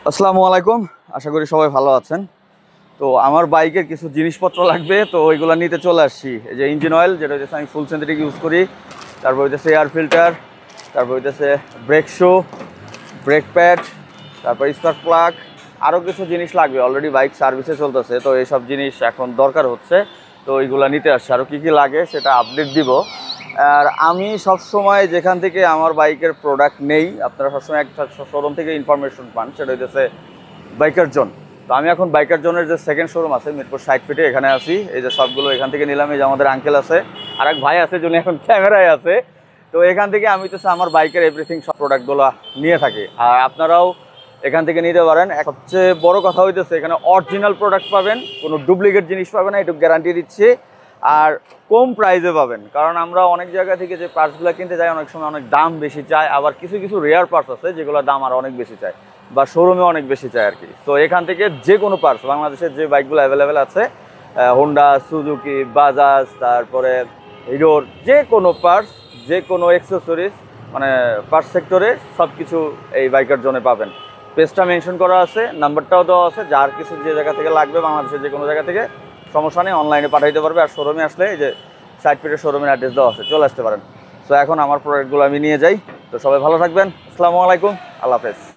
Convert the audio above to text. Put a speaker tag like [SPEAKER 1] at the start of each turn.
[SPEAKER 1] আসসালামু আলাইকুম। আশা করি সবাই ভালো আছেন। তো আমার বাইকের কিছু জিনিসপত্র লাগবে, তো ওইগুলো নিতে চলে আসছি। এই যে ইঞ্জিন অয়েল, যেটা হচ্ছে আমি ফুল সিনথেটিক ইউজ করি, তারপর হইতেছে এয়ার ফিল্টার, তারপর হইতেছে ব্রেক শু, ব্রেক প্যাড, তারপর স্পার্ক প্লাগ, আরও কিছু জিনিস লাগবে। অলরেডি বাইক সার্ভিসে চলতেছে, তো এইসব জিনিস এখন দরকার হচ্ছে। তো এইগুলো নিতে আসছি। আরও কী কী লাগে সেটা আপডেট দিব। আর আমি সবসময় যেখান থেকে আমার বাইকের প্রোডাক্ট নেই, আপনারা সবসময় একটা শোরুম থেকে ইনফরমেশন পান, সেটা হইতেছে বাইকার জোন। তো আমি এখন বাইকার জোনের যে সেকেন্ড শোরুম আছে মিরপুর 60 ফিটে, এখানে আছি। এই যে সবগুলো এখান থেকে নিলাম। এই যে আমাদের আঙ্কেল আছে, আর এক ভাই আছে যিনি এখন ক্যামেরায় আছে। তো এখান থেকে আমি তো আমার বাইকের এভরিথিং সব প্রোডাক্টগুলো নিয়ে থাকি, আর আপনারাও এখান থেকে নিতে পারেন। সবচেয়ে বড় কথা হইতেছে এখানে অরিজিনাল প্রোডাক্ট পাবেন, কোনো ডুপ্লিকেট জিনিস পাবেন না, একটু গ্যারান্টি দিচ্ছি। আর কম প্রাইসে পাবেন, কারণ আমরা অনেক জায়গা থেকে যে পার্টসগুলো কিনতে যাই অনেক সময় অনেক দাম বেশি চায়, আবার কিছু কিছু রেয়ার পার্টস আছে যেগুলোর দাম আর অনেক বেশি চায়, বা শোরুমে অনেক বেশি চায় আর কি। তো এখান থেকে যে কোনো পার্টস, বাংলাদেশের যে বাইকগুলো অ্যাভেলেবেল আছে, হোন্ডা, সুজুকি, বাজাজ, তারপরে হিরোর যে কোনো পার্টস, যে কোনো অ্যাক্সেসরিজ, মানে পার্টস সেক্টরে সব কিছু এই বাইকার জোনে পাবেন। পেজটা মেনশন করা আছে, নাম্বারটাও দেওয়া আছে। যার কিছু যে জায়গা থেকে লাগবে বাংলাদেশের যে কোনো জায়গা থেকে, সমস্যা নেই, অনলাইনে পাঠাইতে পারবে। আর শোরুমে আসলে এই যে 60 ফিটের শোরুমের অ্যাড্রেস দেওয়া আছে, চলে আসতে পারেন। তো এখন আমার প্রোডাক্টগুলো আমি নিয়ে যাই। তো সবাই ভালো থাকবেন। আসসালামু আলাইকুম, আল্লাহ হাফেজ।